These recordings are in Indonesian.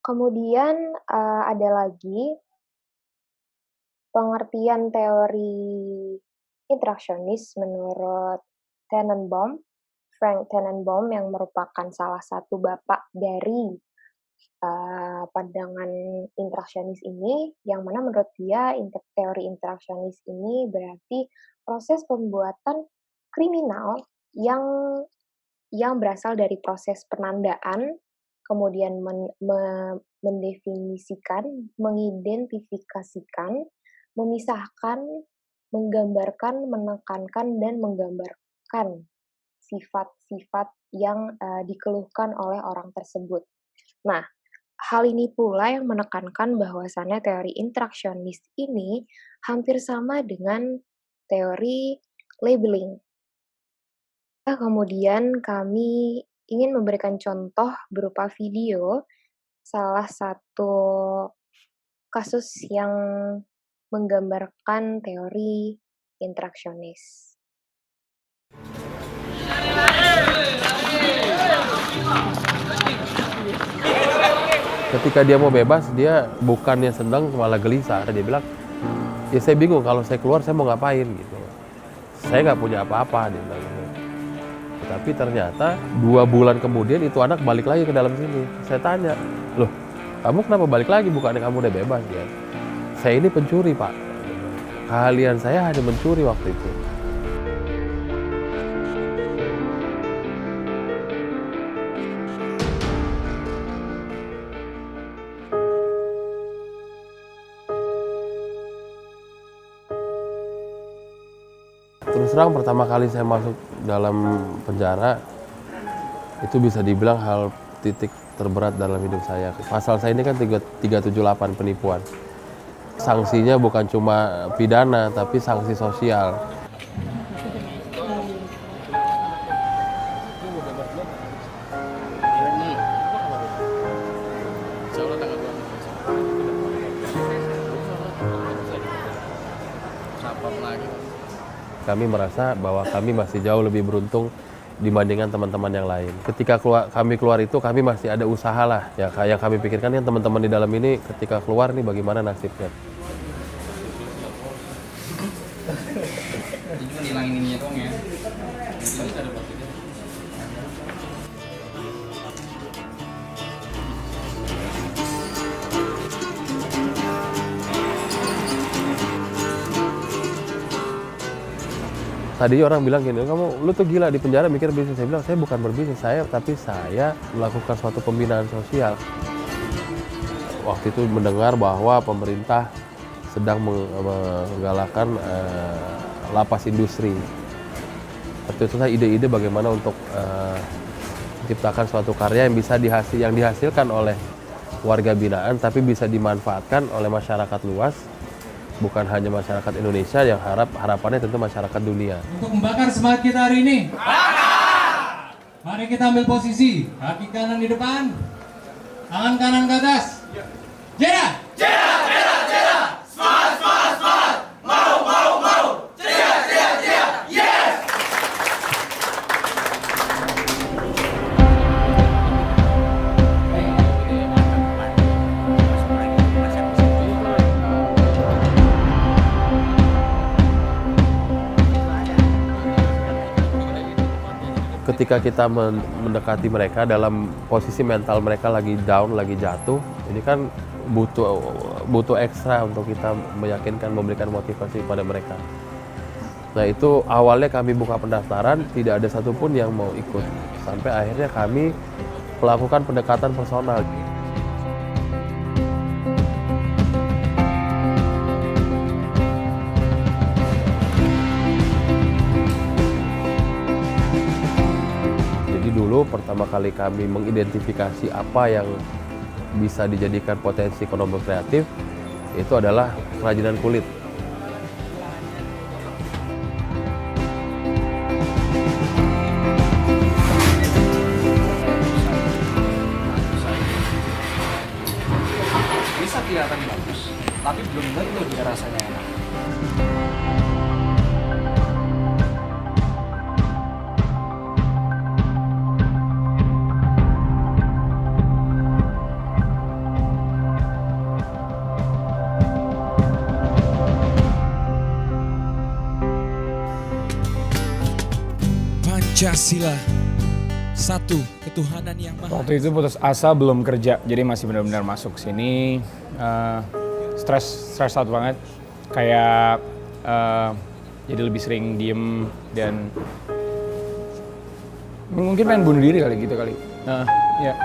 Kemudian, ada lagi pengertian teori interaksionis menurut Tenenbaum, Frank Tenenbaum yang merupakan salah satu bapak dari, pandangan interaksionis ini, yang mana menurut dia teori interaksionis ini berarti proses pembuatan kriminal yang berasal dari proses penandaan, kemudian mendefinisikan, mengidentifikasikan, memisahkan, menggambarkan, menekankan, dan menggambarkan sifat-sifat yang, dikeluhkan oleh orang tersebut. Nah, hal ini pula yang menekankan bahwasannya teori interaksionis ini hampir sama dengan teori labeling. Kemudian kami ingin memberikan contoh berupa video salah satu kasus yang menggambarkan teori interaksionis. Ketika dia mau bebas, dia bukannya senang malah gelisah. Dia bilang, ya saya bingung kalau saya keluar saya mau ngapain gitu. Saya nggak punya apa-apa, dia bilang gitu. Tapi ternyata 2 bulan kemudian itu anak balik lagi ke dalam sini. Saya tanya, loh kamu kenapa balik lagi, bukannya kamu udah bebas ya? Saya ini pencuri pak, keahlian saya hanya mencuri waktu itu. Terus terang pertama kali saya masuk dalam penjara, itu bisa dibilang hal titik terberat dalam hidup saya. Pasal saya ini kan 378 penipuan. Sanksinya bukan cuma pidana, tapi sanksi sosial. Kami merasa bahwa kami masih jauh lebih beruntung dibandingkan teman-teman yang lain. Ketika kami keluar itu, kami masih ada usaha lah. Ya, kayak kami pikirkan kan teman-teman di dalam ini ketika keluar nih bagaimana nasibnya. Cuma ngilangin ininya doang ya. Tadi orang bilang gini, lu tuh gila di penjara mikir bisnis. Saya bilang, saya bukan berbisnis, tapi saya melakukan suatu pembinaan sosial. Waktu itu mendengar bahwa pemerintah sedang menggalakkan lapas industri. Waktu itu saya ide-ide bagaimana untuk menciptakan suatu karya yang dihasilkan oleh warga binaan, tapi bisa dimanfaatkan oleh masyarakat luas. Bukan hanya masyarakat Indonesia, yang harapannya tentu masyarakat dunia. Untuk membakar semangat kita hari ini, mari kita ambil posisi, kaki kanan di depan, tangan kanan ke atas. Jeda! Jeda, jeda, jeda. Semangat, semangat, semangat. Mau, mau, mau. Jeda, jeda, jeda. Yes! Ketika kita mendekati mereka dalam posisi mental mereka lagi down, lagi jatuh, ini kan butuh ekstra untuk kita meyakinkan, memberikan motivasi pada mereka. Nah itu awalnya kami buka pendaftaran, tidak ada satupun yang mau ikut. Sampai akhirnya kami melakukan pendekatan personal. Dulu pertama kali kami mengidentifikasi apa yang bisa dijadikan potensi ekonomi kreatif, itu adalah kerajinan kulit. Bisa kelihatan bagus, tapi belum tentu dia rasanya enak. Pancasila, satu ketuhanan yang maha. Waktu itu putus asa, belum kerja, jadi masih benar-benar masuk sini. Stress out banget, kayak jadi lebih sering diem dan mungkin pengen bunuh diri kali gitu kali. Ya.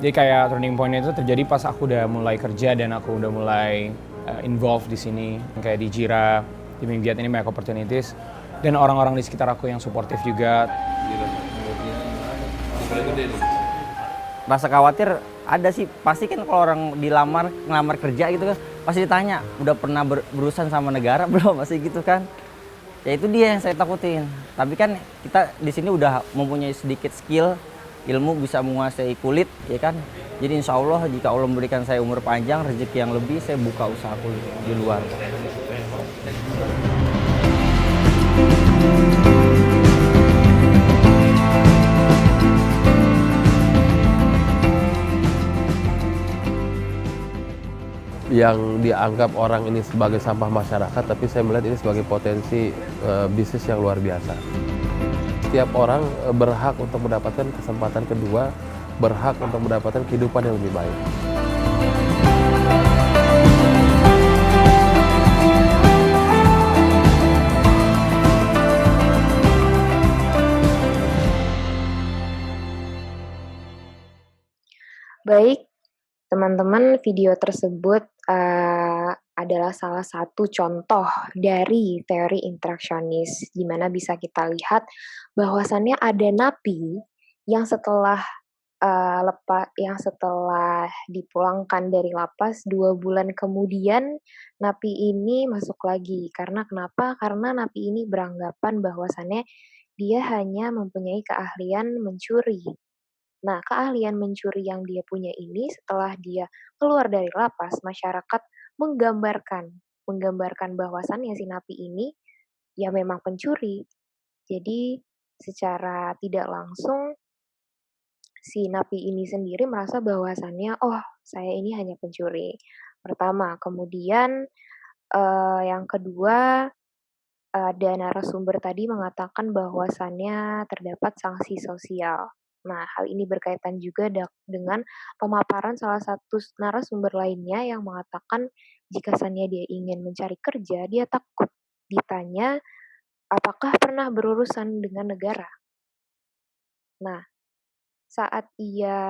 Jadi kayak turning point itu terjadi pas aku udah mulai kerja dan aku udah mulai involved di sini, kayak di Jira, di Minggiat ini banyak opportunities dan orang-orang di sekitar aku yang suportif juga. Rasa khawatir ada sih, pasti kan kalau orang ngelamar kerja gitu kan pasti ditanya udah pernah berurusan sama negara belum, masih gitu kan. Ya itu dia yang saya takutin. Tapi kan kita di sini udah mempunyai sedikit skill, ilmu, bisa menguasai kulit, ya kan. Jadi insya Allah jika Allah memberikan saya umur panjang, rezeki yang lebih, saya buka usahaku di luar. Yang dianggap orang ini sebagai sampah masyarakat, tapi saya melihat ini sebagai potensi bisnis yang luar biasa. Setiap orang berhak untuk mendapatkan kesempatan kedua, berhak untuk mendapatkan kehidupan yang lebih baik. Baik, teman-teman, video tersebut adalah salah satu contoh dari teori interaksionis, di mana bisa kita lihat bahwasannya ada napi yang setelah dipulangkan dari lapas 2 bulan kemudian, napi ini masuk lagi. Karena kenapa? Karena napi ini beranggapan bahwasannya dia hanya mempunyai keahlian mencuri. Nah, keahlian mencuri yang dia punya ini setelah dia keluar dari lapas, masyarakat menggambarkan bahwasannya si napi ini ya memang pencuri. Jadi secara tidak langsung si napi ini sendiri merasa bahwasannya, oh saya ini hanya pencuri. Pertama, kemudian yang kedua, ada narasumber tadi mengatakan bahwasannya terdapat sanksi sosial. Nah, hal ini berkaitan juga dengan pemaparan salah satu narasumber lainnya yang mengatakan jika seandainya dia ingin mencari kerja, dia takut ditanya apakah pernah berurusan dengan negara. Nah, saat ia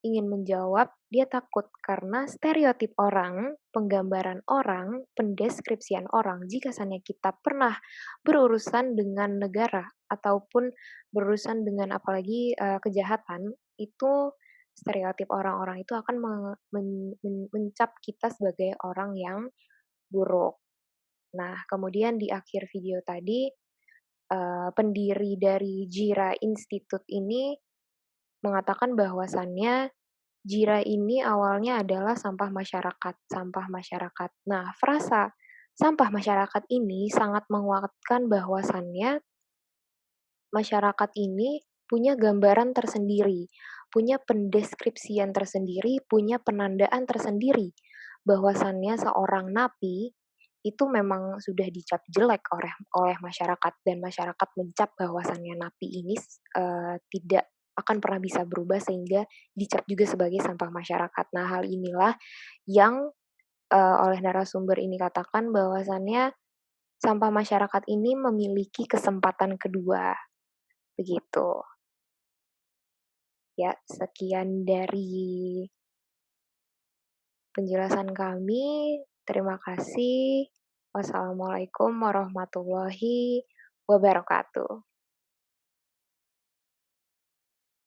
ingin menjawab, dia takut karena stereotip orang, penggambaran orang, pendeskripsian orang, jika seandainya kita pernah berurusan dengan negara ataupun berurusan dengan apalagi kejahatan, itu stereotip orang-orang itu akan mencap kita sebagai orang yang buruk. Nah, kemudian di akhir video tadi, pendiri dari Jira Institute ini mengatakan bahwasannya Jira ini awalnya adalah sampah masyarakat. Nah, frasa sampah masyarakat ini sangat menguatkan bahwasannya masyarakat ini punya gambaran tersendiri, punya pendeskripsian tersendiri, punya penandaan tersendiri bahwasannya seorang napi itu memang sudah dicap jelek oleh masyarakat, dan masyarakat mencap bahwasannya napi ini tidak akan pernah bisa berubah sehingga dicap juga sebagai sampah masyarakat. Nah, hal inilah yang oleh narasumber ini katakan bahwasannya sampah masyarakat ini memiliki kesempatan kedua. Begitu. Ya, sekian dari penjelasan kami. Terima kasih. Wassalamualaikum warahmatullahi wabarakatuh.